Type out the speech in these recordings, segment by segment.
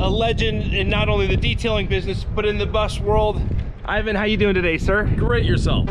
a legend in not only the detailing business, but in the bus world. Yvan, how you doing today, sir? Great, yourself.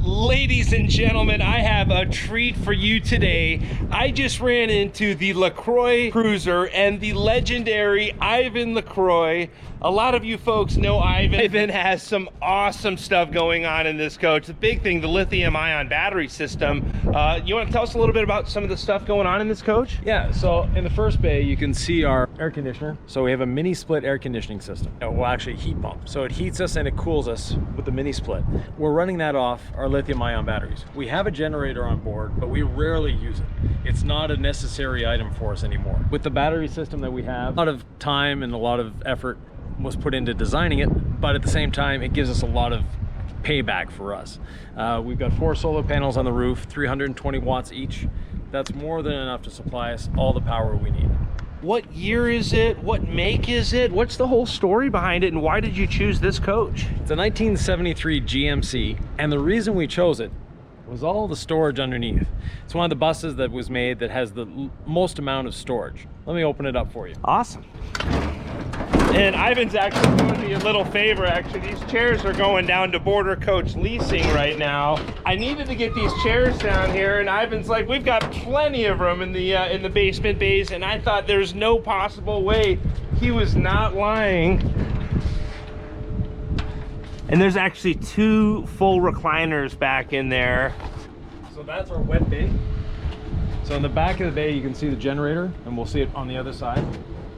Ladies and gentlemen, I have a treat for you today. I just ran into the Lacroix Cruiser and the legendary Yvan Lacroix. A lot of you folks know Yvan. Yvan has some awesome stuff going on in this coach. The big thing, the lithium-ion battery system. You want to tell us a little bit about some of the stuff going on in this coach? Yeah, so in the first bay, you can see our air conditioner. So we have a mini split air conditioning system. Well, actually heat pump. So it heats us and it cools us with the mini split. We're running that off our lithium-ion batteries. We have a generator on board, but we rarely use it. It's not a necessary item for us anymore. With the battery system that we have, a lot of time and a lot of effort was put into designing it, but at the same time, it gives us a lot of payback for us. We've got 4 solar panels on the roof, 320 watts each. That's more than enough to supply us all the power we need. What year is it? What make is it? What's the whole story behind it, and why did you choose this coach? It's a 1973 GMC, and the reason we chose it was all the storage underneath. It's one of the buses that was made that has the most amount of storage. Let me open it up for you. Awesome. And Yvan's actually doing me a little favor. Actually, these chairs are going down to Border Coach Leasing right now. I needed to get these chairs down here, and Yvan's like, we've got plenty of room in the basement bays, and I thought there's no possible way. He was not lying. And there's actually 2 full recliners back in there. So that's our wet bay. So in the back of the bay, you can see the generator, and we'll see it on the other side.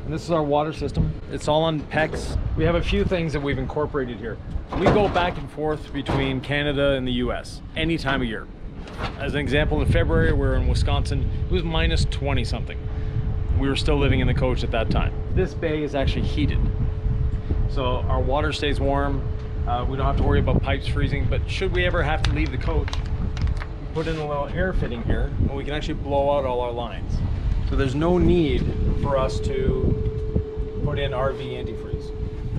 And this is our water system. It's all on PEX. We have a few things that we've incorporated here. We go back and forth between Canada and the US any time of year. As an example, in February, we were in Wisconsin. It was minus 20 something. We were still living in the coach at that time. This bay is actually heated. So our water stays warm. We don't have to worry about pipes freezing, but should we ever have to leave the coach, we put in a little air fitting here, and we can actually blow out all our lines. So there's no need for us to put in RV antifreeze.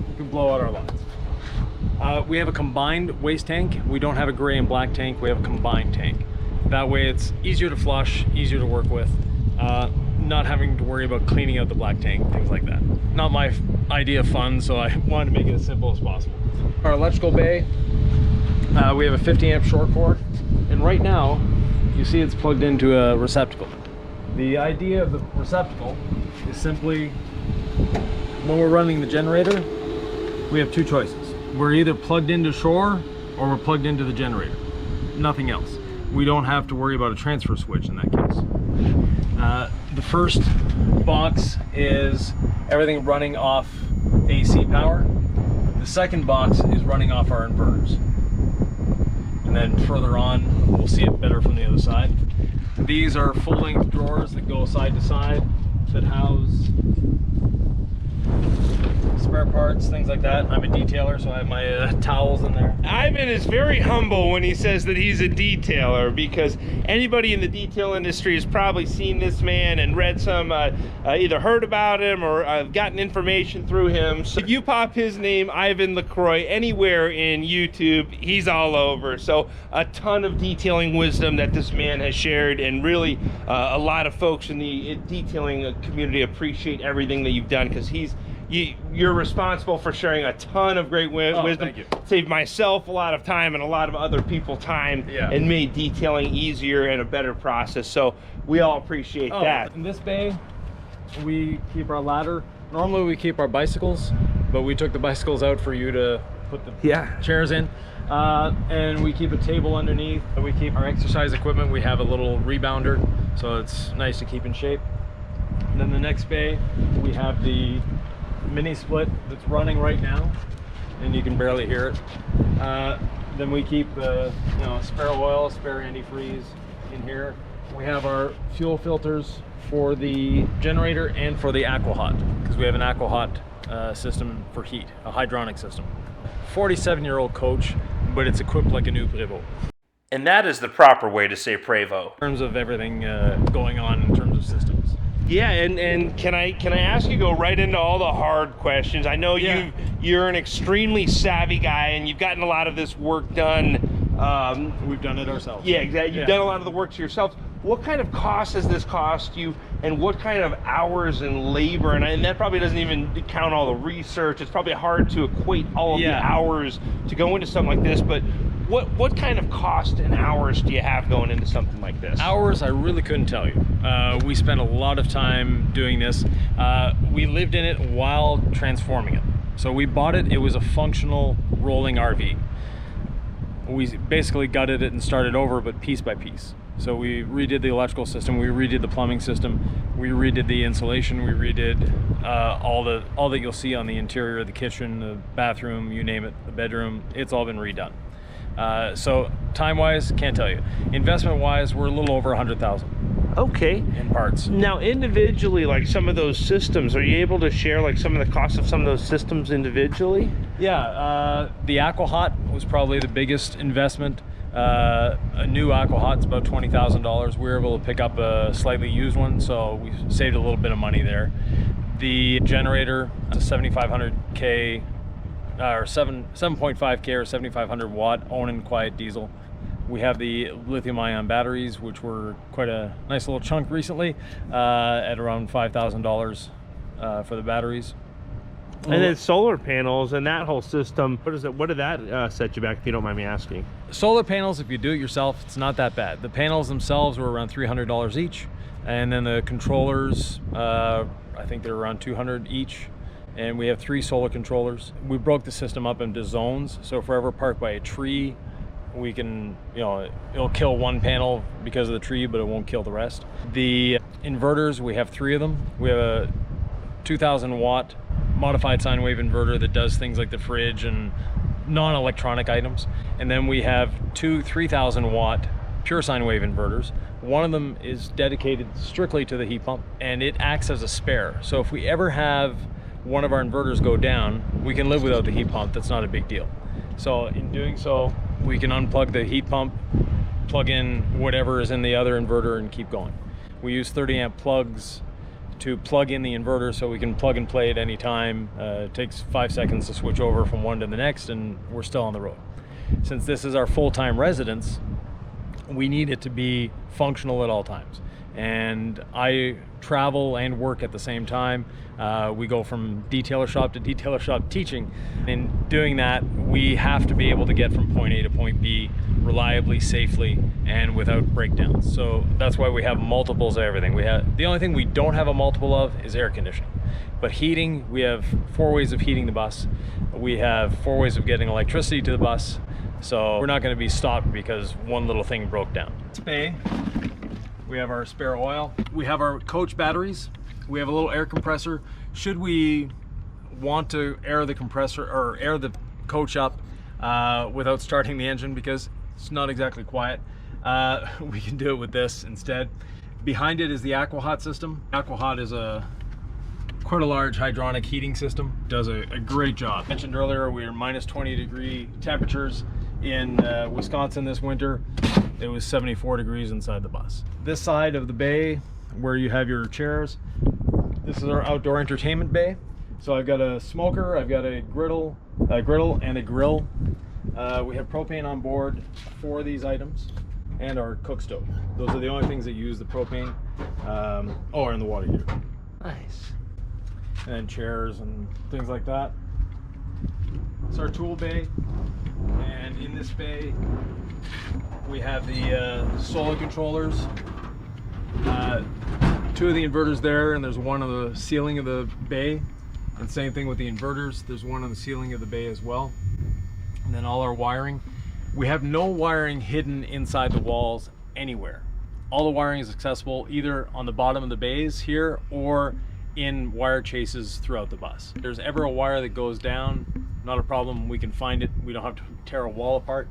We can blow out our lines. We have a combined waste tank. We don't have a gray and black tank. We have a combined tank. That way it's easier to flush, easier to work with, not having to worry about cleaning out the black tank, things like that. Not my idea of fun, so I wanted to make it as simple as possible. Our electrical bay, we have a 50 amp short cord, and right now you see it's plugged into a receptacle. The idea of the receptacle is simply, when we're running the generator, we have 2 choices. We're either plugged into shore or we're plugged into the generator. Nothing else. We don't have to worry about a transfer switch in that case. The first box is everything running off AC power. The second box is running off our inverters. And then further on, we'll see it better from the other side. These are full-length drawers that go side to side that house spare parts, things like that. I'm a detailer, so I have my towels in there. Yvan is very humble when he says that he's a detailer, because anybody in the detail industry has probably seen this man and read some, either heard about him or gotten information through him. So if you pop his name, Yvan Lacroix, anywhere in YouTube, he's all over. So a ton of detailing wisdom that this man has shared, and really a lot of folks in the detailing community appreciate everything that you've done, because you're responsible for sharing a ton of great wisdom. Thank you. Saved myself a lot of time and a lot of other people time, and made detailing easier and a better process. So we all appreciate that. In this bay, we keep our ladder. Normally we keep our bicycles, but we took the bicycles out for you to put the chairs in. And we keep a table underneath. We keep our exercise equipment. We have a little rebounder, so it's nice to keep in shape. And then the next bay, we have the mini split that's running right now, and you can barely hear it. Then we keep spare oil, spare antifreeze in here. We have our fuel filters for the generator and for the AquaHot, because we have an AquaHot system for heat, a hydronic system. 47-year-old coach, but it's equipped like a new Prevost. And that is the proper way to say Prevost. In terms of everything going on in terms of systems. Yeah, and can I ask you, go right into all the hard questions? I know you're an extremely savvy guy, and you've gotten a lot of this work done. We've done it ourselves. Yeah, exactly. You've done a lot of the work to yourself. What kind of cost has this cost you, and what kind of hours and labor? And that probably doesn't even count all the research. It's probably hard to equate all of the hours to go into something like this, but what kind of cost and hours do you have going into something like this? Hours, I really couldn't tell you. We spent a lot of time doing this. We lived in it while transforming it. So we bought it, it was a functional rolling RV. We basically gutted it and started over, but piece by piece. So we redid the electrical system, we redid the plumbing system, we redid the insulation, we redid all that you'll see on the interior of the kitchen, the bathroom, you name it, the bedroom, it's all been redone. So time-wise, can't tell you. Investment-wise, we're a little over 100,000. Okay. In parts. Now, individually, like some of those systems, are you able to share like some of the costs of some of those systems individually? Yeah, the AquaHot was probably the biggest investment. A new AquaHot's about $20,000. We were able to pick up a slightly used one, so we saved a little bit of money there. The generator, a 7,500K or 7.5K or 7,500 watt own quiet diesel. We have the lithium-ion batteries, which were quite a nice little chunk recently, at around $5,000 for the batteries. And then solar panels and that whole system, what did that set you back, if you don't mind me asking? Solar panels, if you do it yourself, it's not that bad. The panels themselves were around $300 each, and then the controllers, I think they're around $200 each. And we have 3 solar controllers. We broke the system up into zones, so if we're ever parked by a tree, we can, it'll kill one panel because of the tree, but it won't kill the rest. The inverters, we have 3 of them. We have a 2,000 watt modified sine wave inverter that does things like the fridge and non-electronic items. And then we have 2 3,000 watt pure sine wave inverters. One of them is dedicated strictly to the heat pump, and it acts as a spare. So if we ever have one of our inverters go down, we can live without the heat pump. That's not a big deal. So in doing so, we can unplug the heat pump, plug in whatever is in the other inverter, and keep going. We use 30 amp plugs to plug in the inverter, so we can plug and play at any time. It takes 5 seconds to switch over from one to the next, and we're still on the road. Since this is our full-time residence, we need it to be functional at all times. And I travel and work at the same time. We go from detailer shop to detailer shop teaching. In doing that, we have to be able to get from point A to point B reliably, safely, and without breakdowns. So that's why we have multiples of everything. The only thing we don't have a multiple of is air conditioning. But heating, we have 4 ways of heating the bus. We have 4 ways of getting electricity to the bus. So we're not going to be stopped because one little thing broke down. Bay. We have our spare oil. We have our coach batteries. We have a little air compressor. Should we want to air the compressor or air the coach up without starting the engine because it's not exactly quiet, we can do it with this instead. Behind it is the AquaHot system. AquaHot is quite a large hydronic heating system. Does a great job. I mentioned earlier we were minus 20 degree temperatures in Wisconsin this winter. It was 74 degrees inside the bus. This side of the bay where you have your chairs, this is our outdoor entertainment bay. So I've got a smoker, I've got a griddle and a grill. We have propane on board for these items and our cook stove. Those are the only things that use the propane, and the water heater. Nice. And chairs and things like that. It's our tool bay, and in this bay we have the solar controllers. 2 of the inverters there, and there's one on the ceiling of the bay. And same thing with the inverters. There's one on the ceiling of the bay as well. And then all our wiring. We have no wiring hidden inside the walls anywhere. All the wiring is accessible either on the bottom of the bays here or in wire chases throughout the bus. If there's ever a wire that goes down, not a problem, we can find it. We don't have to tear a wall apart.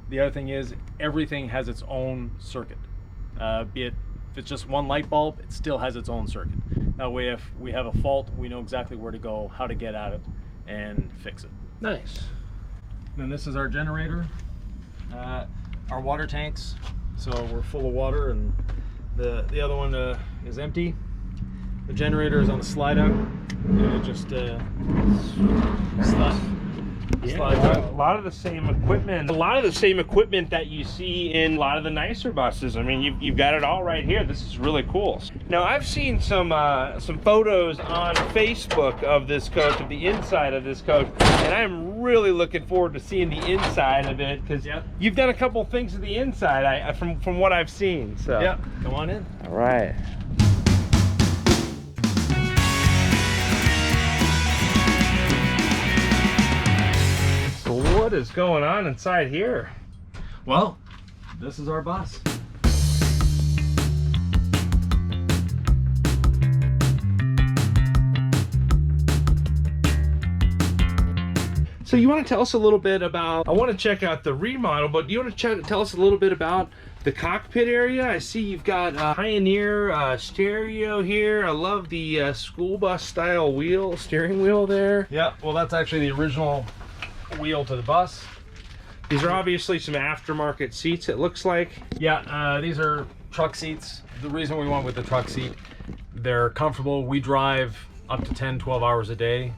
The other thing is everything has its own circuit. Be it if it's just one light bulb, it still has its own circuit. That way if we have a fault, we know exactly where to go, how to get at it, and fix it. Nice. Then this is our generator, our water tanks. So we're full of water, and the other one is empty. The generator is on the slide out. And it just slides out. A lot of the same equipment. A lot of the same equipment that you see in a lot of the nicer buses. I mean, you've got it all right here. This is really cool. Now, I've seen some photos on Facebook of this coach, of the inside of this coach, and I'm really looking forward to seeing the inside of it because you've done a couple things to the inside from what I've seen. So yeah, come on in. All right. What is going on inside here? Well, this is our bus. So you want to tell us a little bit about, I want to check out the remodel, but do you want to tell us a little bit about the cockpit area? I see you've got a Pioneer stereo here. I love the school bus style steering wheel there. Yeah, well that's actually the original wheel to the bus. These are obviously some aftermarket seats, it looks like. Yeah, these are truck seats. The reason we went with the truck seat, they're comfortable. We drive up to 10-12 hours a day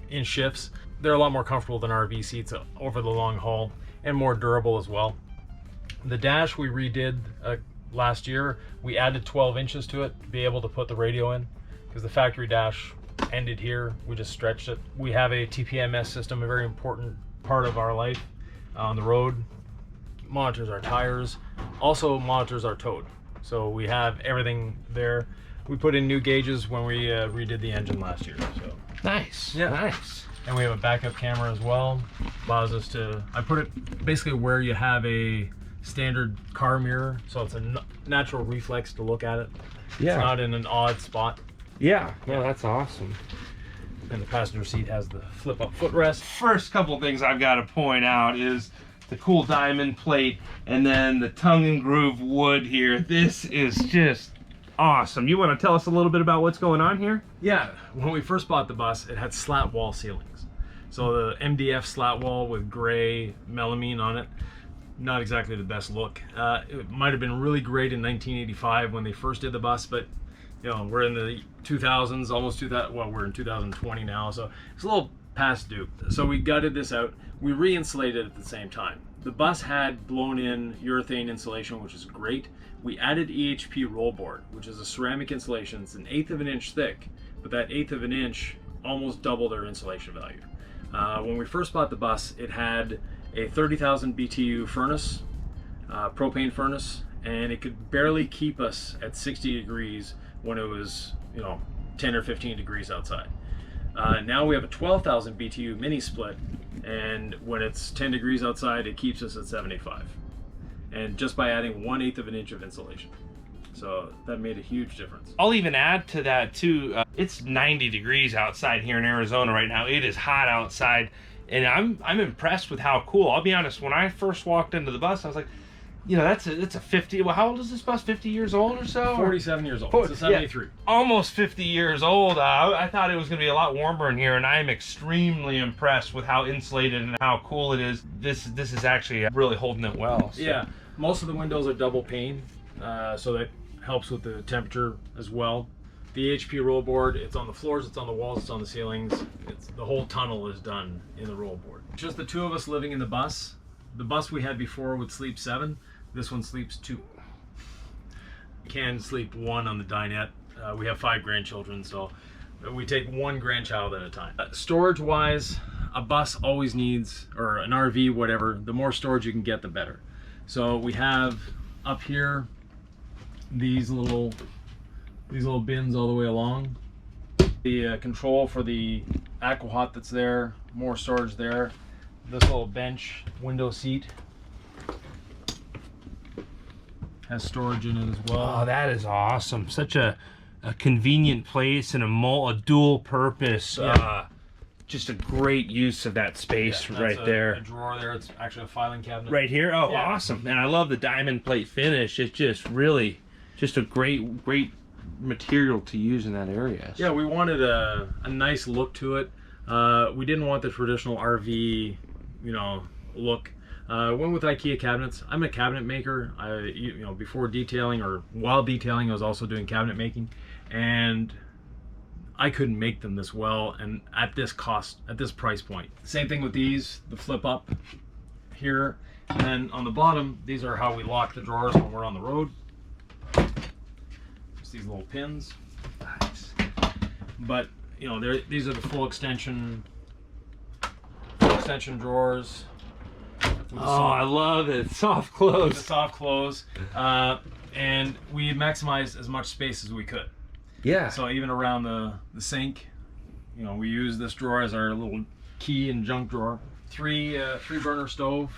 in shifts. They're a lot more comfortable than RV seats over the long haul and more durable as well. The dash we redid last year. We added 12 inches to it to be able to put the radio in because the factory dash ended here. We just stretched it. We have a TPMS system, a very important part of our life on the road. Monitors our tires, also monitors our towed. So we have everything there. We put in new gauges when we redid the engine last year. So nice. Yeah, nice. And we have a backup camera as well. Allows us to, I put it basically where you have a standard car mirror, so it's a natural reflex to look at it. Yeah. It's not in an odd spot. Yeah, no, that's awesome. And the passenger seat has the flip-up footrest. First couple things I've got to point out is the cool diamond plate and then the tongue and groove wood here. This is just awesome. You want to tell us a little bit about what's going on here? Yeah, when we first bought the bus, it had slat wall ceilings. So the MDF slat wall with gray melamine on it, not exactly the best look. It might have been really great in 1985 when they first did the bus, but you know, we're in the 2000s, almost 2000. Well, we're in 2020 now, so it's a little past due. So we gutted this out. We re-insulated at the same time. The bus had blown-in urethane insulation, which is great. We added EHP roll board, which is a ceramic insulation. It's 1/8 of an inch thick, but that 1/8 of an inch almost doubled our insulation value. When we first bought the bus, it had a 30,000 BTU furnace, propane furnace, and it could barely keep us at 60 degrees when it was, 10 or 15 degrees outside. Now we have a 12,000 BTU mini split, and when it's 10 degrees outside, it keeps us at 75. And just by adding 1/8 of an inch of insulation. So that made a huge difference. I'll even add to that too. It's 90 degrees outside here in Arizona right now. It is hot outside, and I'm impressed with how cool. I'll be honest, when I first walked into the bus, I was like, that's a 50. Well, how old is this bus? 50 years old or so? 47 years old. It's a 73. Yeah, almost 50 years old. I thought it was going to be a lot warmer in here, and I am extremely impressed with how insulated and how cool it is. This is actually really holding it well. So. Yeah, most of the windows are double pane, so that helps with the temperature as well. The HP roll board, it's on the floors, it's on the walls, it's on the ceilings. The whole tunnel is done in the roll board. Just the two of us living in the bus. The bus we had before would sleep 7. This one sleeps 2. You can sleep 1 on the dinette. We have 5 grandchildren, so we take 1 grandchild at a time. Storage wise, a bus always needs, or an RV, whatever, the more storage you can get, the better. So we have up here these little bins all the way along. The control for the aqua-hot that's there, more storage there. This little bench window seat has storage in it as well. Oh, that is awesome. Such a convenient place and a dual purpose. Yeah. Just a great use of that space right there. A drawer there. It's actually a filing cabinet. Right here? Oh, yeah. Awesome. And I love the diamond plate finish. It's just really a great material to use in that area. Yeah, we wanted a nice look to it. We didn't want the traditional RV, look. Went with IKEA cabinets. I'm a cabinet maker. Before detailing or while detailing, I was also doing cabinet making, and I couldn't make them this well and at this cost, at this price point. Same thing with these, the flip up here, and then on the bottom, these are how we lock the drawers when we're on the road. Just these little pins. Nice. But you know, these are the full extension drawers. I love it. Soft close. The soft close. And we maximized as much space as we could. Yeah. So even around the sink, you know, we use this drawer as our little key and junk drawer. Three burner stove.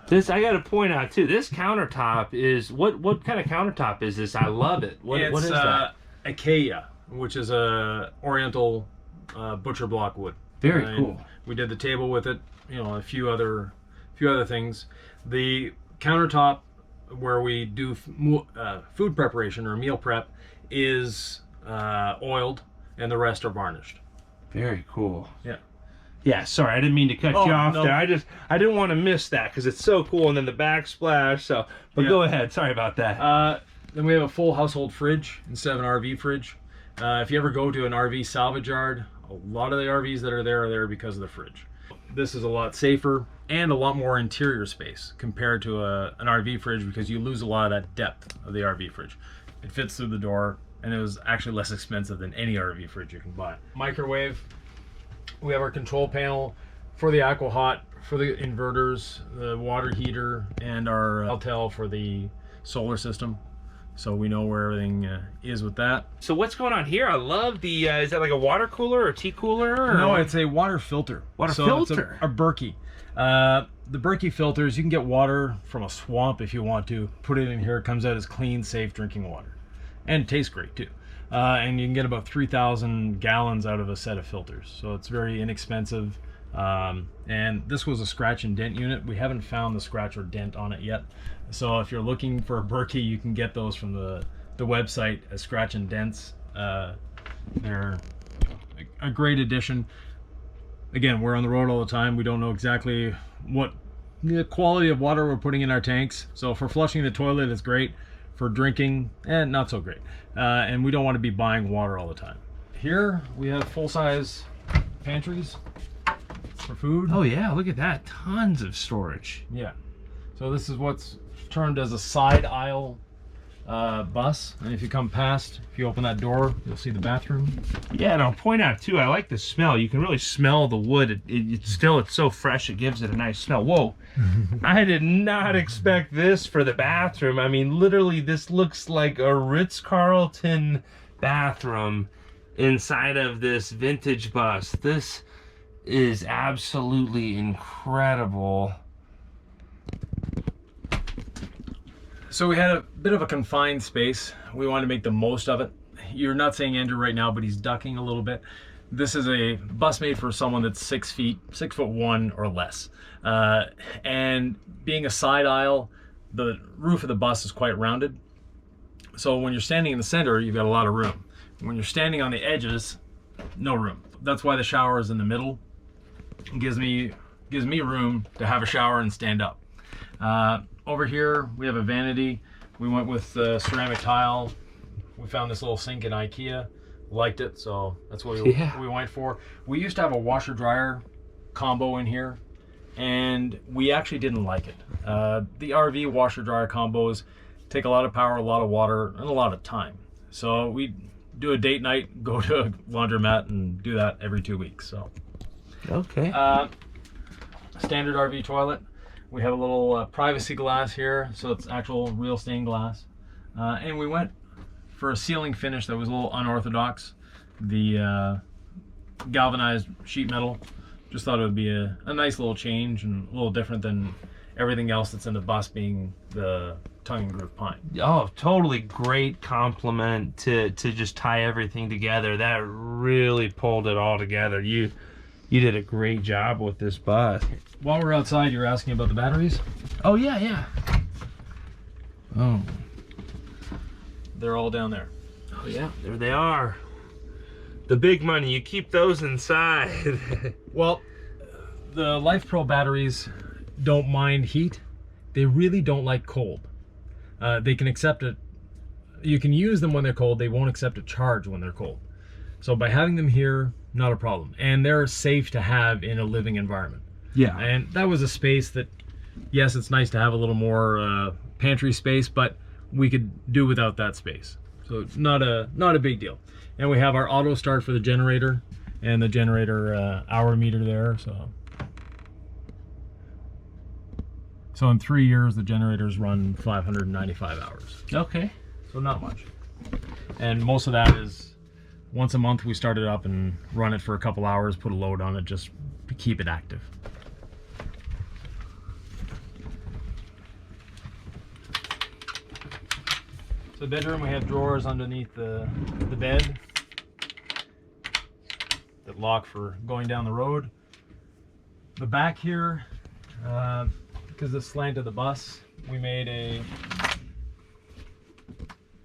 This, I got to point out too, this countertop is, what kind of countertop is this? I love it. What is that? Acacia, which is a oriental butcher block wood. Very cool. We did the table with it, you know, a few other things. The countertop where we do food preparation or meal prep is oiled, and the rest are varnished. Very cool. Yeah. Yeah, sorry, I didn't mean to cut you off there. I didn't want to miss that because it's so cool, and then the backsplash. So, but go ahead. Sorry about that. Then we have a full household fridge instead of an RV fridge. If you ever go to an RV salvage yard, a lot of the RVs that are there because of the fridge. This is a lot safer and a lot more interior space compared to an RV fridge, because you lose a lot of that depth of the RV fridge. It fits through the door, and it was actually less expensive than any RV fridge you can buy. Microwave. We have our control panel for the AquaHot, for the inverters, the water heater, and our Altel for the solar system. So we know where everything is with that. So what's going on here? I love the, is that like a water cooler or tea cooler? Or? No, it's a water filter. Water filter? It's a Berkey. The Berkey filters, you can get water from a swamp if you want to. Put it in here, it comes out as clean, safe drinking water. And it tastes great too. And you can get about 3,000 gallons out of a set of filters. So it's very inexpensive. And this was a scratch and dent unit. We haven't found the scratch or dent on it yet. So if you're looking for a Berkey, you can get those from the website as scratch and dents. They're a great addition. Again, we're on the road all the time. We don't know exactly what the quality of water we're putting in our tanks. So for flushing the toilet, it's great. For drinking, not so great. And we don't want to be buying water all the time. Here we have full-size pantries for food. Oh yeah, look at that. Tons of storage. Yeah. So this is what's termed as a side aisle bus. And if you come past, if you open that door, you'll see the bathroom. Yeah, and I'll point out too, I like the smell. You can really smell the wood. It's so fresh, it gives it a nice smell. Whoa. I did not expect this for the bathroom. I mean, literally, this looks like a Ritz-Carlton bathroom inside of this vintage bus. This is absolutely incredible. So we had a bit of a confined space. We wanted to make the most of it. You're not seeing Andrew right now, but he's ducking a little bit. This is a bus made for someone that's 6'1" or less. And being a side aisle, the roof of the bus is quite rounded. So when you're standing in the center, you've got a lot of room. When you're standing on the edges, no room. That's why the shower is in the middle. It gives me room to have a shower and stand up. Over here, we have a vanity. We went with ceramic tile. We found this little sink in IKEA. Liked it, so that's what we went for. We used to have a washer dryer combo in here, and we actually didn't like it. The RV washer dryer combos take a lot of power, a lot of water, and a lot of time. So we do a date night, go to a laundromat, and do that every 2 weeks. So okay. Standard RV toilet. We have a little privacy glass here, so it's actual real stained glass. And we went for a ceiling finish that was a little unorthodox. The galvanized sheet metal. Just thought it would be a nice little change and a little different than everything else that's in the bus, being the tongue and groove pine. Oh, totally great compliment to just tie everything together. That really pulled it all together. You did a great job with this bus. While we're outside, you're asking about the batteries? Oh yeah. Oh. They're all down there. Oh yeah, there they are. The big money, you keep those inside. Well, the Life Pro batteries don't mind heat. They really don't like cold. They can accept you can use them when they're cold. They won't accept a charge when they're cold. So by having them here, not a problem. And they're safe to have in a living environment. Yeah. And that was a space that, yes, it's nice to have a little more pantry space, but we could do without that space. So not a big deal. And we have our auto start for the generator and the generator hour meter there. So in 3 years, the generators run 595 hours. Okay. So not much. And most of that is once a month we start it up and run it for a couple hours, put a load on it just to keep it active. So bedroom, we have drawers underneath the bed that lock for going down the road. The back here, because the slant of the bus, we made a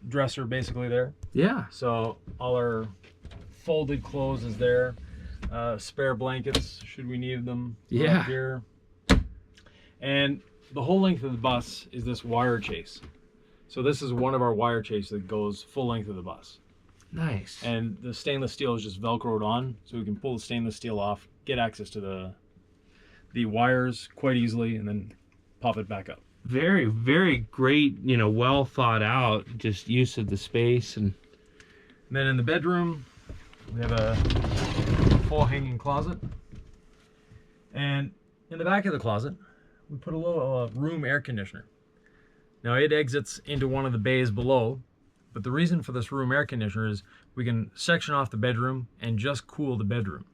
dresser basically there. Yeah. So all our folded clothes is there. Spare blankets, should we need them. Yeah. Up here. And the whole length of the bus is this wire chase. So this is one of our wire chase that goes full length of the bus. Nice. And the stainless steel is just Velcroed on, so we can pull the stainless steel off, get access to the wires quite easily, and then pop it back up. Very, very great, you know, well thought out, just use of the space. And then in the bedroom, we have a full hanging closet. And in the back of the closet, we put a little room air conditioner. Now it exits into one of the bays below, but the reason for this room air conditioner is we can section off the bedroom and just cool the bedroom.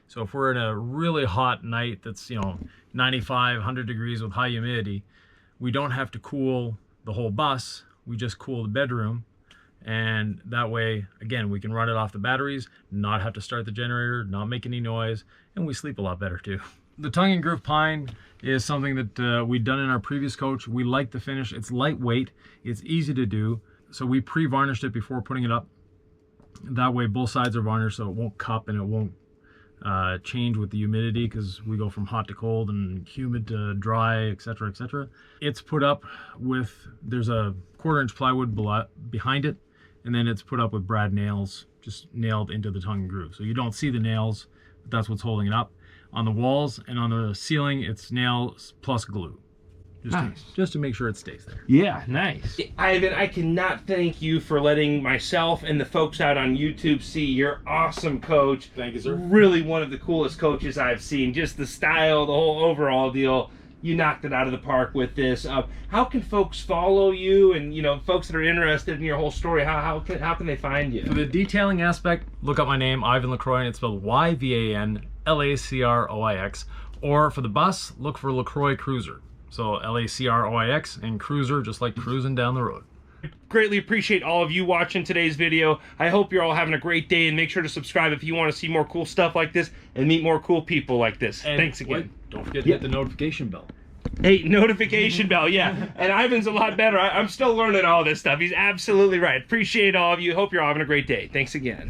So if we're in a really hot night that's, you know, 95, 100 degrees with high humidity, we don't have to cool the whole bus, we just cool the bedroom. And that way, again, we can run it off the batteries, not have to start the generator, not make any noise, and we sleep a lot better too. The tongue and groove pine is something that we'd done in our previous coach. We like the finish. It's lightweight, it's easy to do. So we pre-varnished it before putting it up. That way both sides are varnished so it won't cup and it won't change with the humidity, because we go from hot to cold and humid to dry, etc., etc. It's put up with, there's a 1/4 inch plywood behind it, and then it's put up with brad nails just nailed into the tongue and groove. So you don't see the nails, but that's what's holding it up. On the walls and on the ceiling, it's nails plus glue. Just to make sure it stays there. yeah, nice. Ivan, I cannot thank you for letting myself and the folks out on YouTube see your awesome coach. Thank you, sir. Really one of the coolest coaches I've seen. Just the style, the whole overall deal. You knocked it out of the park with this. How can folks follow you, and you know, folks that are interested in your whole story, how can they find you? For the detailing aspect, look up my name, Yvan Lacroix, and it's spelled YVAN LACROIX. Or for the bus, look for Lacroix Cruiser. So LACROIX and Cruiser, just like cruising down the road. Greatly appreciate all of you watching today's video. I hope you're all having a great day, and make sure to subscribe if you want to see more cool stuff like this and meet more cool people like this. And thanks again. wait, don't forget to hit the notification bell. Hey, notification bell, yeah. And Ivan's a lot better. I'm still learning all this stuff. He's absolutely right. Appreciate all of you. Hope you're all having a great day. Thanks again.